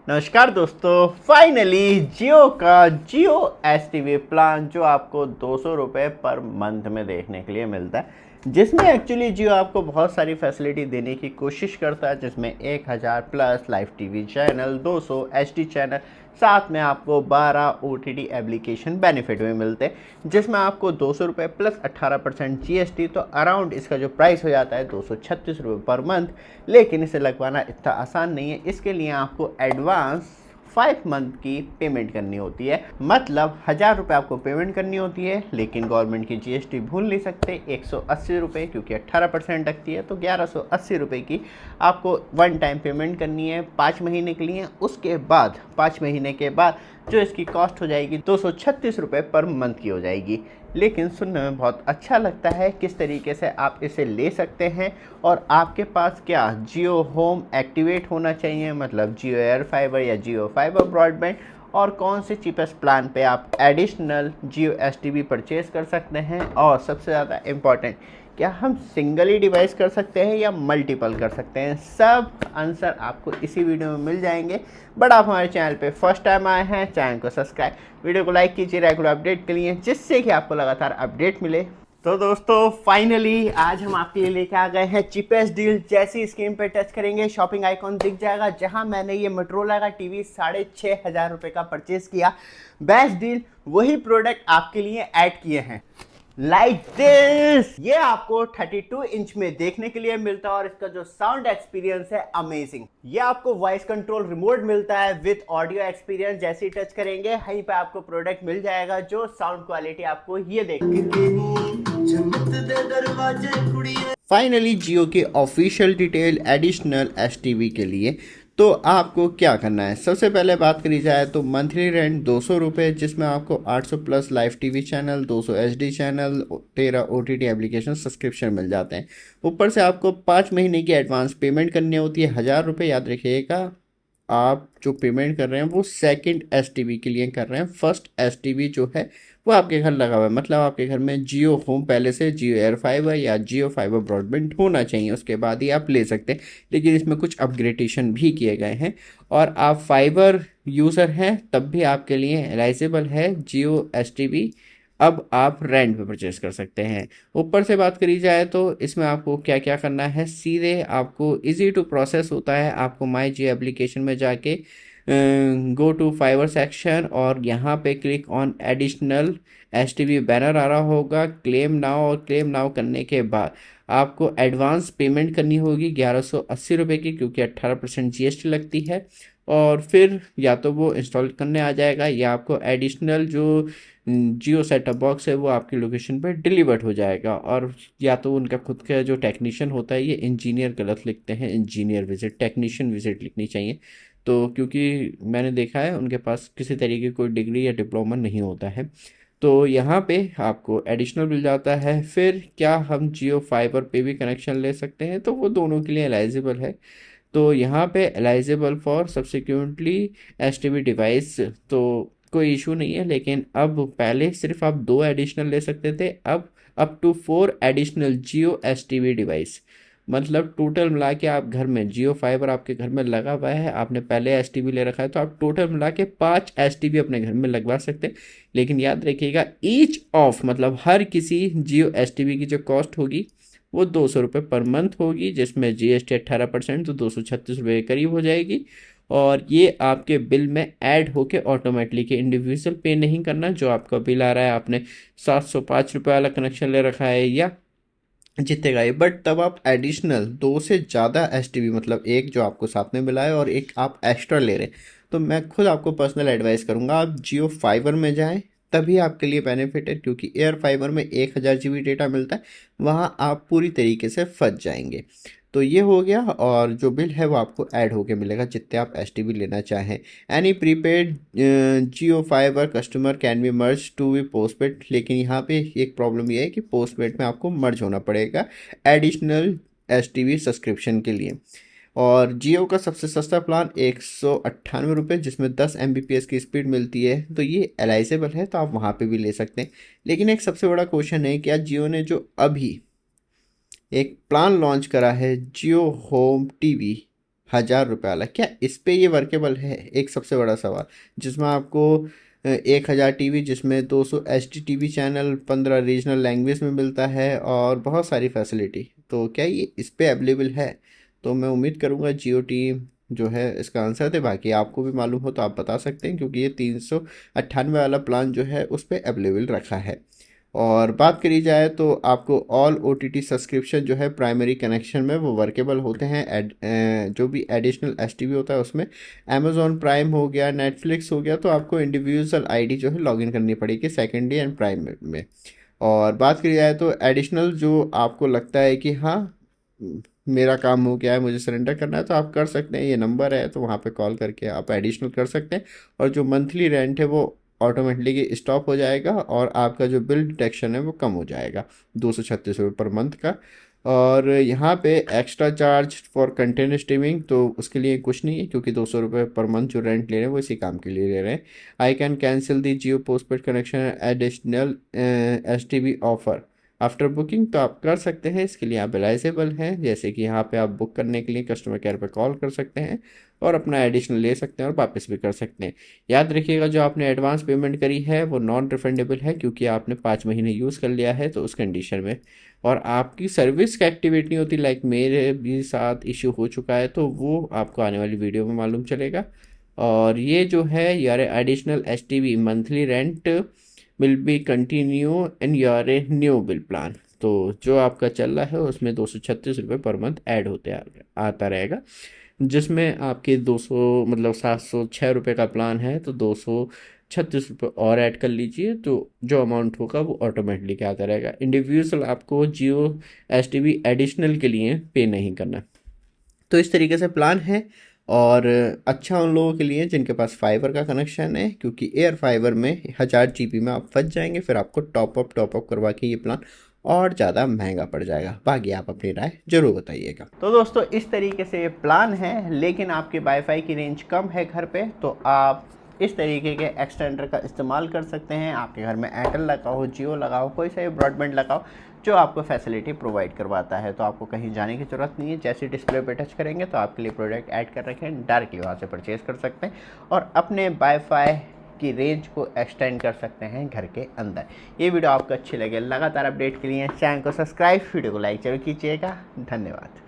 नमस्कार दोस्तों, फाइनली जियो का जियो एस टी वी प्लान जो आपको 200 रुपये पर मंथ में देखने के लिए मिलता है, जिसमें एक्चुअली जियो आपको बहुत सारी फैसिलिटी देने की कोशिश करता है, जिसमें 1000 plus live TV channel, 200 H D channel, साथ में आपको 12 O T T application benefit में मिलते हैं, जिसमें आपको 200 रुपये प्लस 18% GST, तो अराउंड इसका जो प्राइस हो जाता है 236 रुपये पर मंथ। लेकिन इसे लगवाना इतना आसान नहीं है, इसके लिए आपको एडवांस 5 मंथ की पेमेंट करनी होती है। मतलब 1000 रुपये आपको पेमेंट करनी होती है, लेकिन गवर्नमेंट की GST भूल नहीं सकते 180 रुपये, क्योंकि 18% लगती है, तो 1180 रुपये की आपको वन टाइम पेमेंट करनी है 5 महीने के लिए। उसके बाद 5 महीने के बाद जो इसकी कॉस्ट हो जाएगी 236 रुपये पर मंथ की हो जाएगी। लेकिन सुनने में बहुत अच्छा लगता है किस तरीके से आप इसे ले सकते हैं, और आपके पास क्या जियो होम एक्टिवेट होना चाहिए, मतलब जियो एयर फाइबर या जियो फाइबर ब्रॉडबैंड, और कौन से चीपेस्ट प्लान पे आप additional Jio S T we purchase कर सकते हैं, और सबसे ज़्यादा इम्पॉर्टेंट क्या हम सिंगल ही डिवाइस कर सकते हैं या मल्टीपल कर सकते हैं। सब आंसर आपको इसी वीडियो में मिल जाएंगे। बट आप हमारे चैनल पे फर्स्ट टाइम आए हैं, चैनल को सब्सक्राइब, वीडियो को लाइक कीजिए रेगुलर अपडेट के लिए, जिससे कि आपको लगातार अपडेट मिले। तो दोस्तों फाइनली आज हम आपके लिए लेके आ गए हैं चीपेस्ट डील। जैसी स्क्रीन पे टच करेंगे शॉपिंग आइकॉन दिख जाएगा, जहां मैंने ये मोटोरोला का टीवी 6500 रुपये का परचेज किया। बेस्ट डील वही प्रोडक्ट आपके लिए ऐड किए हैं, लाइक दिस। ये आपको 32 इंच में देखने के लिए मिलता है, और इसका जो साउंड एक्सपीरियंस है अमेजिंग। ये आपको वॉइस कंट्रोल रिमोट मिलता है विद ऑडियो एक्सपीरियंस। जैसे ही टच करेंगे वहीं पे आपको प्रोडक्ट मिल जाएगा, जो साउंड क्वालिटी आपको ये फाइनली जियो के official detail additional S T we के लिए तो आपको क्या करना है। सबसे पहले बात करी जाए तो मंथली रेंट 200 रुपये, जिसमें आपको 800 plus live TV channel, 200 HD channel, 13 OTT application subscription मिल जाते हैं। ऊपर से आपको 5 महीने की एडवांस पेमेंट करनी होती है 1000 रुपये। याद रखिएगा, आप जो पेमेंट कर रहे हैं वो सेकंड एसटीवी के लिए कर रहे हैं। फर्स्ट एसटीवी जो है वो आपके घर लगा हुआ है, मतलब आपके घर में जियो होम पहले से जियो एयर फाइबर या जियो फाइबर ब्रॉडबैंड होना चाहिए, उसके बाद ही आप ले सकते हैं। लेकिन इसमें कुछ अपग्रेडेशन भी किए गए हैं, और आप फाइबर यूज़र हैं तब भी आपके लिए एलाइजेबल है जियो एसटीवी। अब आप रेंट पे परचेज कर सकते हैं। ऊपर से बात करी जाए तो इसमें आपको क्या क्या करना है, सीधे आपको इजी टू प्रोसेस होता है। आपको माई जियो एप्लीकेशन में जाके गो टू फाइवर सेक्शन, और यहाँ पे click on additional H T V banner आ रहा होगा, क्लेम नाउ, और क्लेम नाउ करने के बाद आपको एडवांस पेमेंट करनी होगी 1180 रुपये की, क्योंकि 18% GST लगती है। और फिर या तो वो इंस्टॉल करने आ जाएगा, या आपको एडिशनल जो जियो सेटअप बॉक्स है वो आपकी लोकेशन पर डिलीवर्ड हो जाएगा। और या तो उनका खुद का जो टेक्नीशियन होता है, ये इंजीनियर गलत लिखते हैं, इंजीनियर विजिट, टेक्नीशियन विजिट लिखनी चाहिए। तो क्योंकि मैंने देखा है उनके पास किसी तरीके की कोई डिग्री या डिप्लोमा नहीं होता है। तो यहाँ पे आपको एडिशनल मिल जाता है। फिर क्या हम जियो फाइबर पे भी कनेक्शन ले सकते हैं, तो वो दोनों के लिए एलाइजेबल है। तो यहाँ पे eligible for subsequently S T V device, तो कोई इशू नहीं है। लेकिन अब पहले सिर्फ आप 2 एडिशनल ले सकते थे, अब up to 4 additional Jio S T V device. मतलब टोटल मिला के आप घर में जियो फाइबर आपके घर में लगा हुआ है, आपने पहले एस टी वी ले रखा है, तो आप टोटल मिला के 5 एस टी वी अपने घर में लगवा सकते हैं। लेकिन याद रखिएगा, ईच ऑफ मतलब हर किसी जियो एस टी वी की जो कॉस्ट होगी वो 200 रुपये पर मंथ होगी, जिसमें GST 18%, तो 236 रुपये के करीब हो जाएगी। और ये आपके बिल में ऐड होके ऑटोमेटिकली, इंडिविजुअल पे नहीं करना। जो आपका बिल आ रहा है, आपने 705 रुपये वाला कनेक्शन ले रखा है या जीतेगा ये, बट तब आप एडिशनल 2 से ज़्यादा एस टी वी, मतलब एक जो आपको साथ में मिला है और एक आप एक्स्ट्रा ले रहे हैं, तो मैं खुद आपको पर्सनल एडवाइस करूँगा आप जियो फाइबर में जाएं, तभी आपके लिए बेनिफिट है। क्योंकि एयर फाइबर में 1000 GB डेटा मिलता है, वहाँ आप पूरी तरीके से फंस जाएंगे। तो ये हो गया, और जो बिल है वो आपको ऐड होके मिलेगा जितने आप एस टी वी लेना चाहें। Any prepaid Jio fibre customer can be merge to be postpaid, लेकिन यहाँ पे एक प्रॉब्लम ये है कि पोस्टपेड में आपको मर्ज होना पड़ेगा additional S T we subscription के लिए। और जियो का सबसे सस्ता प्लान 198 रुपये, जिसमें 10 Mbps की स्पीड मिलती है, तो ये एलाइजेबल है, तो आप वहाँ पे भी ले सकते हैं। लेकिन एक सबसे बड़ा क्वेश्चन है, क्या जियो ने जो अभी एक प्लान लॉन्च करा है जियो होम टीवी 1000 रुपये वाला, क्या इस पे ये वर्केबल है? एक सबसे बड़ा सवाल। जिसमें आपको 1000 टीवी, जिसमें 200 H D TV channel, 15 regional language में मिलता है और बहुत सारी फैसिलिटी, तो क्या ये इस पे अवेलेबल है? तो मैं उम्मीद करूँगा जियो टीम जो है इसका आंसर दे। बाकी आपको भी मालूम हो तो आप बता सकते हैं, क्योंकि ये 398 वाला प्लान जो है उस पर अवेलेबल रखा है। और बात करी जाए तो आपको all O T T subscription जो है प्राइमरी कनेक्शन में वो वर्केबल होते हैं। जो भी एडिशनल एस टी वी होता है उसमें अमेजोन प्राइम हो गया, नेटफ्लिक्स हो गया, तो आपको इंडिविजुअल आईडी जो है लॉगिन करनी पड़ेगी सेकेंडरी एंड प्राइम में। और बात करी जाए तो एडिशनल जो आपको लगता है कि हाँ मेरा काम हो गया है, मुझे सरेंडर करना है, तो आप कर सकते हैं। ये नंबर है तो वहाँ पे कॉल करके आप एडिशनल कर सकते हैं। और जो मंथली रेंट है वो ऑटोमेटिकली स्टॉप हो जाएगा और आपका जो बिल डिटेक्शन है वो कम हो जाएगा 236 रुपये पर मंथ का। और यहाँ पे extra charge for content streaming तो उसके लिए कुछ नहीं है, क्योंकि 200 रुपये पर मंथ जो रेंट ले रहे हैं वो इसी काम के लिए ले रहे हैं। I can cancel the Jio postpaid connection additional S T B offer after booking, तो आप कर सकते हैं। इसके लिए आप एलाइजेबल हैं, जैसे कि यहाँ पे आप बुक करने के लिए कस्टमर केयर पे कॉल कर सकते हैं और अपना एडिशनल ले सकते हैं और वापस भी कर सकते हैं। याद रखिएगा जो आपने एडवांस पेमेंट करी है वो नॉन रिफंडेबल है, क्योंकि आपने 5 महीने यूज़ कर लिया है तो उस कंडीशन में। और आपकी सर्विस का एक्टिवेट नहीं होती, लाइक मेरे भी साथ इशू हो चुका है, तो वो आपको आने वाली वीडियो में मालूम चलेगा। और ये जो है यार additional S T we monthly rent will be continue in your a new bill plan, तो जो आपका चल रहा है उसमें 236 रुपये पर मंथ ऐड होते आता रहेगा, जिसमें आपके 200 मतलब 706 रुपये का प्लान है तो 236 रुपये और ऐड कर लीजिए, तो जो अमाउंट होगा वो ऑटोमेटिकली आता रहेगा। इंडिविजुअल आपको जियो एस टी वी एडिशनल के लिए पे नहीं करना। तो इस तरीके से प्लान है। और अच्छा उन लोगों के लिए जिनके पास फाइबर का कनेक्शन है, क्योंकि एयर फाइबर में 1000 GB में आप फंस जाएंगे, फिर आपको टॉपअप करवा के ये प्लान और ज़्यादा महंगा पड़ जाएगा। बाकी आप अपनी राय जरूर बताइएगा। तो दोस्तों इस तरीके से ये प्लान है, लेकिन आपके वाईफाई की रेंज कम है घर पे, तो आप इस तरीके के एक्सटेंडर का इस्तेमाल कर सकते हैं। आपके घर में एयरटेल लगा हो, जियो लगा हो, कोई सा भी ब्रॉडबैंड लगा हो जो आपको फैसिलिटी प्रोवाइड करवाता है, तो आपको कहीं जाने की ज़रूरत नहीं है। जैसे डिस्प्ले पे टच करेंगे तो आपके लिए प्रोडक्ट ऐड कर रखे हैं, डायरेक्टली वहाँ से परचेज़ कर सकते हैं और अपने वाईफाई की रेंज को एक्सटेंड कर सकते हैं घर के अंदर। ये वीडियो आपको अच्छी लगे, लगातार अपडेट के लिए चैनल को सब्सक्राइब, वीडियो को लाइक जरूर कीजिएगा। धन्यवाद।